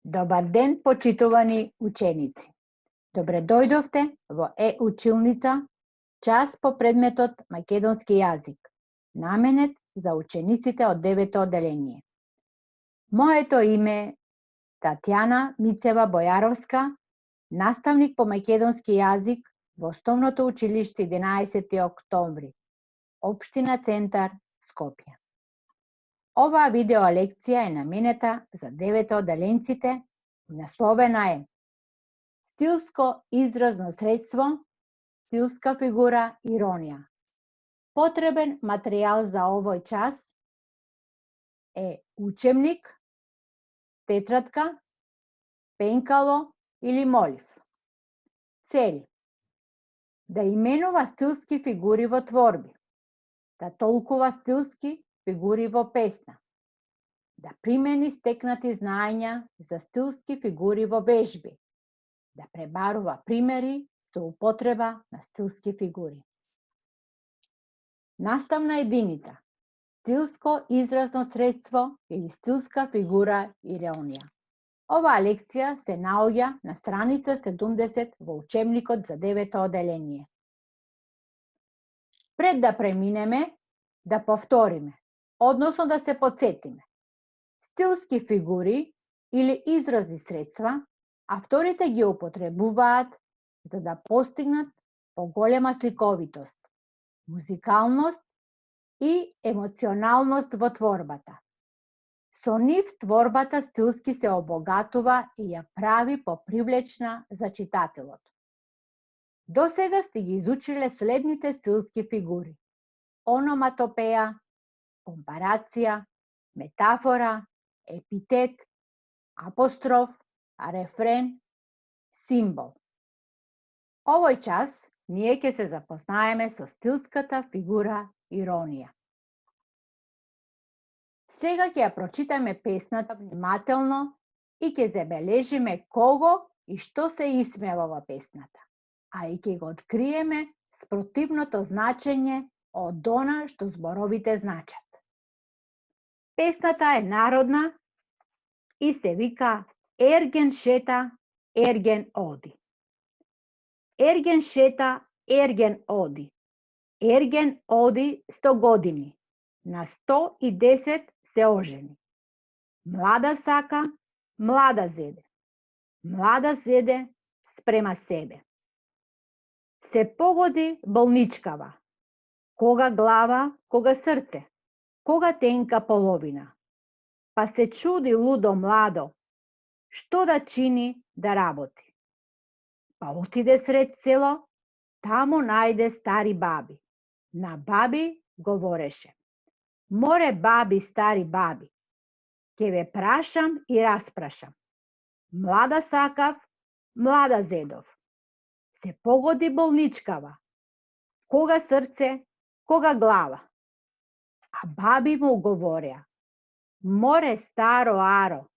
Добар ден, почитувани ученици. Добре дојдовте во Е-училница, час по предметот македонски јазик, наменет за учениците од 9-то одделение. Моето име е Татјана Мицева Бојаровска, наставник по македонски јазик во Основното училиште 11 октомври, Општина Центар, Скопје. Оваа видео лекција е наменета за 9-то одделенците и насловена е Стилско изразно средство, стилска фигура, иронија. Потребен материјал за овој час е учебник, тетрадка, пенкало или молив. Цели: да именува стилски фигури во творби, да толкува стилски фигури во песна, да примени стекнати знаења за стилски фигури во вежби, да пребарува примери со употреба на стилски фигури. Наставна единица: стилско изразно средство или стилска фигура, иронија. Оваа лекција се наоѓа на страница 70 во учебникот за 9-то одделение. Пред да преминеме, да повториме, односно да се потсетиме. Стилски фигури или изразни средства авторите ги употребуваат за да постигнат поголема сликовитост, музикалност и емоционалност во творбата. Со нив творбата стилски се обогатува и ја прави попривлечна за читателот. До сега сте ги изучиле следните стилски фигури: ономатопеја, компарација, метафора, епитет, апостроф, рефрен, символ. Овој час ние ќе се запознаеме со стилската фигура иронија. Сега ќе ја прочитаме песната внимателно и ќе забележиме кого и што се исмева во песната, а и ќе го откриеме спротивното значење од она што зборовите значат. Песната е народна и се вика Ерген шета, Ерген оди. Ерген шета, Ерген оди. Ерген оди 100 години, на 110 се ожени. Млада сака, млада зеде. Млада зеде спрема себе. Се погоди болничкава. Кога глава, кога срце, кога тенка половина. Па се чуди лудо младо, што да чини да работи. Па отиде сред село, таму најде стари баби. На баби говореше: море баби, стари баби, ке ве прашам и распрашам. Млада сакав, млада зедов. Се погоди болничкава. Кога срце, кога глава. А баби му говореа: море старо аро,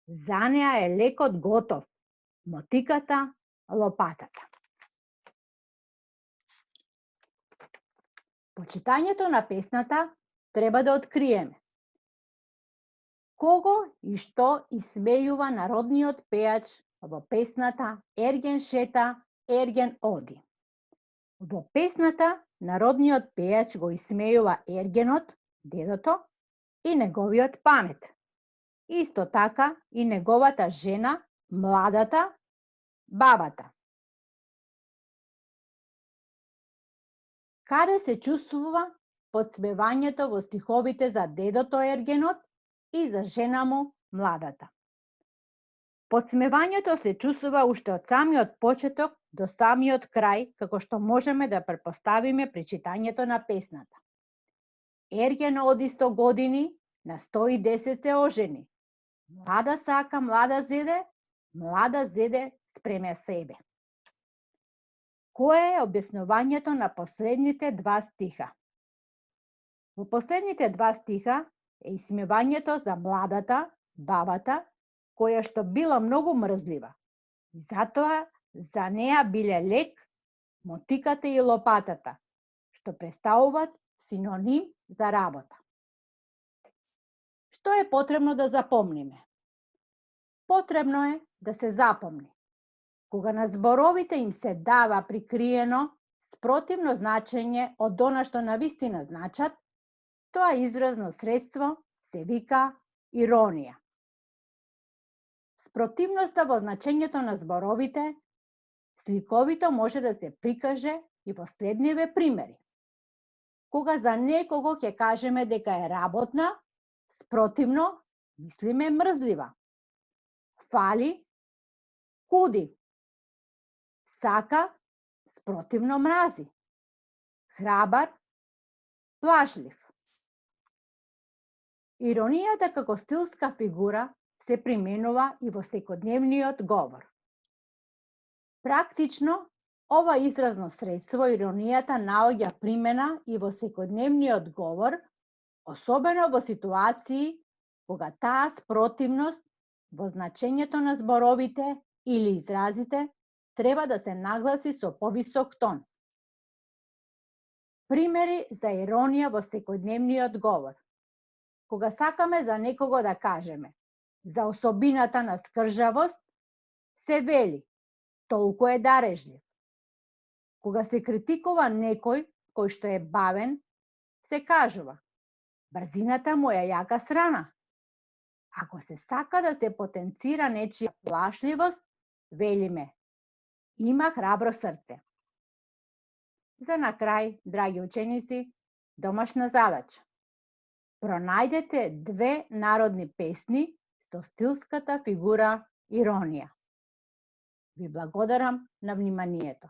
за неа е лекот готов, мотиката, лопатата. По читањето на песната треба да откриеме кого и што исмејува народниот пејач во песната Ерген шета, Ерген оди. Во песната народниот пејач го исмејува Ергенот, дедото, и неговиот памет. Исто така и неговата жена, младата, бабата. Каде се чувствува подсмевањето во стиховите за дедото Ергенот и за жена му, младата. Подсмевањето се чувствува уште од самиот почеток до самиот крај, како што можеме да претпоставиме при читањето на песната. Ерген оди 100 години, на 110 се ожени. Млада сака, млада зеде спреме себе. Кое е објаснувањето на последните два стиха? Во последните два стиха е исмевањето за младата, бабата, која што била многу мрзлива. И затоа за неа биле лек, мотиката и лопатата, што представуваат синоним за работа. Што е потребно да запомниме? Потребно е да се запомни. Кога на зборовите им се дава прикриено спротивно значење од она што навистина значат, тоа изразно средство се вика иронија. Спротивноста во значењето на зборовите сликовито може да се прикаже и во следниве примери. Кога за некого ќе кажеме дека е работна, спротивно мислиме мрзлива. Фали, куди. Сака, спротивно мрази. Храбар, плашлив. Иронијата како стилска фигура се применува и во секојдневниот говор. Практично, ова изразно средство, иронијата, наоѓа примена и во секојдневниот говор, особено во ситуации кога таа спротивност во значењето на зборовите или изразите треба да се нагласи со повисок тон. Примери за иронија во секојдневниот говор. Кога сакаме за некого да кажеме за особината на скржавост, се вели толку е дарежлив. Кога се критикува некој кој што е бавен, се кажува брзината му е јака страна. Ако се сака да се потенцира нечија плашливост, велиме има храбро срце. За на крај, драги ученици, домашна задача. Пронајдете 2 народни песни со стилската фигура иронија. Ви благодарам на вниманието.